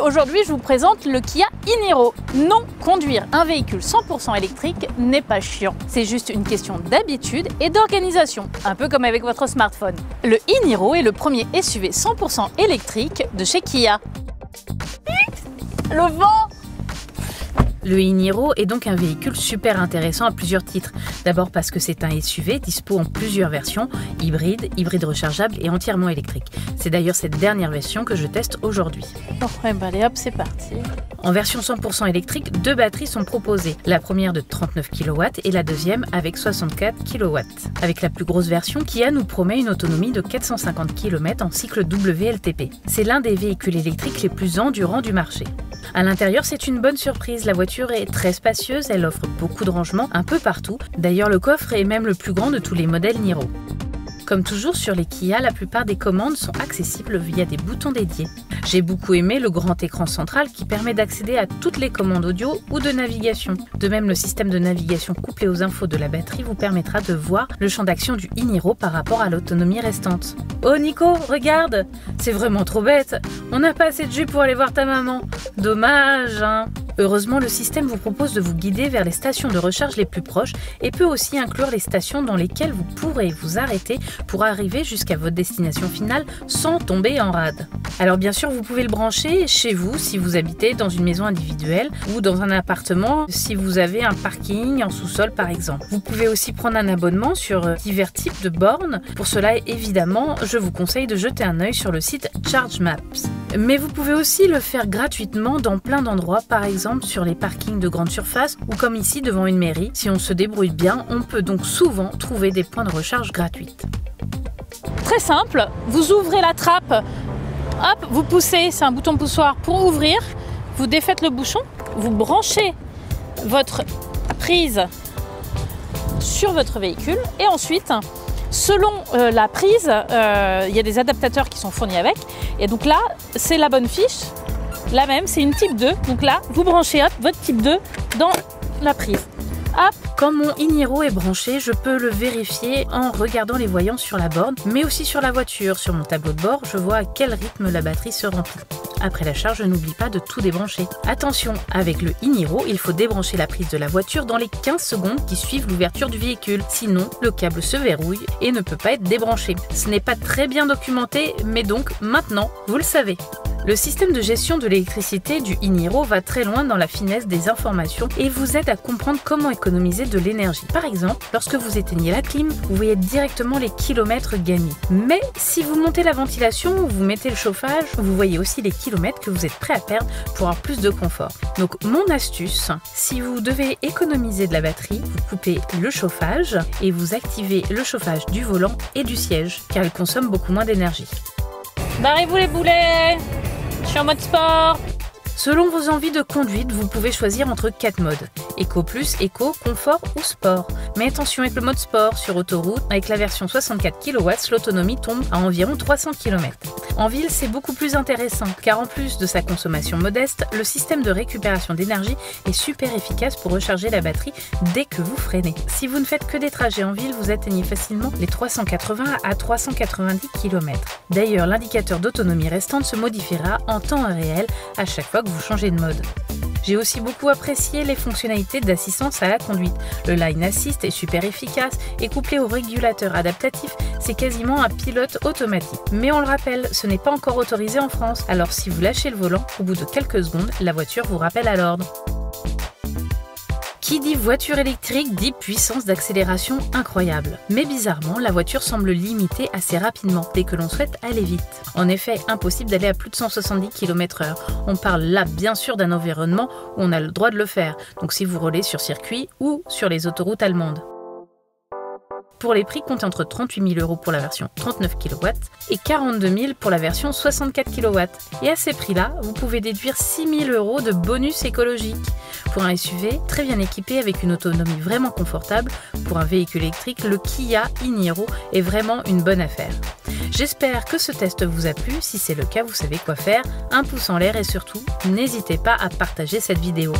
Aujourd'hui, je vous présente le Kia e-Niro. Non, conduire un véhicule 100% électrique n'est pas chiant. C'est juste une question d'habitude et d'organisation, un peu comme avec votre smartphone. Le e-Niro est le premier SUV 100% électrique de chez Kia. Le vent! Le e-Niro est donc un véhicule super intéressant à plusieurs titres. D'abord parce que c'est un SUV dispo en plusieurs versions, hybride rechargeable et entièrement électrique. C'est d'ailleurs cette dernière version que je teste aujourd'hui. Oh, allez hop, c'est parti. En version 100% électrique, deux batteries sont proposées. La première de 39 kW et la deuxième avec 64 kW. Avec la plus grosse version, Kia nous promet une autonomie de 450 km en cycle WLTP. C'est l'un des véhicules électriques les plus endurants du marché. À l'intérieur, c'est une bonne surprise. La voiture est très spacieuse, elle offre beaucoup de rangements un peu partout. D'ailleurs, le coffre est même le plus grand de tous les modèles Niro. Comme toujours sur les Kia, la plupart des commandes sont accessibles via des boutons dédiés. J'ai beaucoup aimé le grand écran central qui permet d'accéder à toutes les commandes audio ou de navigation. De même, le système de navigation couplé aux infos de la batterie vous permettra de voir le champ d'action du e-Niro par rapport à l'autonomie restante. Oh Nico, regarde! C'est vraiment trop bête! On n'a pas assez de jus pour aller voir ta maman. Dommage, hein? Heureusement, le système vous propose de vous guider vers les stations de recharge les plus proches et peut aussi inclure les stations dans lesquelles vous pourrez vous arrêter pour arriver jusqu'à votre destination finale sans tomber en rade. Alors bien sûr, vous pouvez le brancher chez vous si vous habitez dans une maison individuelle ou dans un appartement si vous avez un parking en sous-sol par exemple. Vous pouvez aussi prendre un abonnement sur divers types de bornes. Pour cela, évidemment, je vous conseille de jeter un œil sur le site Charge Maps. Mais vous pouvez aussi le faire gratuitement dans plein d'endroits, par exemple sur les parkings de grande surface ou comme ici devant une mairie. Si on se débrouille bien, on peut donc souvent trouver des points de recharge gratuites. Très simple, vous ouvrez la trappe, hop, vous poussez, c'est un bouton poussoir pour ouvrir, vous défaites le bouchon, vous branchez votre prise sur votre véhicule et ensuite, selon la prise, il y a des adaptateurs qui sont fournis avec et donc là, c'est la bonne fiche. La même, c'est une type 2. Donc là, vous branchez hop, votre type 2 dans la prise. Hop. Quand mon e-Niro est branché, je peux le vérifier en regardant les voyants sur la borne, mais aussi sur la voiture. Sur mon tableau de bord, je vois à quel rythme la batterie se remplit. Après la charge, je n'oublie pas de tout débrancher. Attention, avec le e-Niro, il faut débrancher la prise de la voiture dans les 15 secondes qui suivent l'ouverture du véhicule. Sinon, le câble se verrouille et ne peut pas être débranché. Ce n'est pas très bien documenté, mais donc maintenant, vous le savez. Le système de gestion de l'électricité du e-Niro va très loin dans la finesse des informations et vous aide à comprendre comment économiser de l'énergie. Par exemple, lorsque vous éteignez la clim, vous voyez directement les kilomètres gagnés. Mais si vous montez la ventilation ou vous mettez le chauffage, vous voyez aussi les kilomètres que vous êtes prêt à perdre pour avoir plus de confort. Donc mon astuce, si vous devez économiser de la batterie, vous coupez le chauffage et vous activez le chauffage du volant et du siège car il consomme beaucoup moins d'énergie. Barrez-vous les boulets! Je suis en mode sport. Selon vos envies de conduite, vous pouvez choisir entre 4 modes. Éco plus, éco, confort ou sport. Mais attention avec le mode sport, sur autoroute, avec la version 64 kW, l'autonomie tombe à environ 300 km. En ville, c'est beaucoup plus intéressant, car en plus de sa consommation modeste, le système de récupération d'énergie est super efficace pour recharger la batterie dès que vous freinez. Si vous ne faites que des trajets en ville, vous atteignez facilement les 380 à 390 km. D'ailleurs, l'indicateur d'autonomie restante se modifiera en temps réel à chaque fois que vous changez de mode. J'ai aussi beaucoup apprécié les fonctionnalités d'assistance à la conduite. Le Line Assist est super efficace et couplé au régulateur adaptatif, c'est quasiment un pilote automatique. Mais on le rappelle, ce n'est pas encore autorisé en France, alors si vous lâchez le volant, au bout de quelques secondes, la voiture vous rappelle à l'ordre. Qui dit voiture électrique dit puissance d'accélération incroyable. Mais bizarrement, la voiture semble limitée assez rapidement dès que l'on souhaite aller vite. En effet, impossible d'aller à plus de 170 km/h. On parle là bien sûr d'un environnement où on a le droit de le faire, donc si vous roulez sur circuit ou sur les autoroutes allemandes. Pour les prix, comptez entre 38 000 € pour la version 39 kW et 42 000 pour la version 64 kW. Et à ces prix-là, vous pouvez déduire 6 000 € de bonus écologique. Pour un SUV très bien équipé avec une autonomie vraiment confortable, pour un véhicule électrique, le Kia e-Niro est vraiment une bonne affaire. J'espère que ce test vous a plu. Si c'est le cas, vous savez quoi faire. Un pouce en l'air et surtout, n'hésitez pas à partager cette vidéo.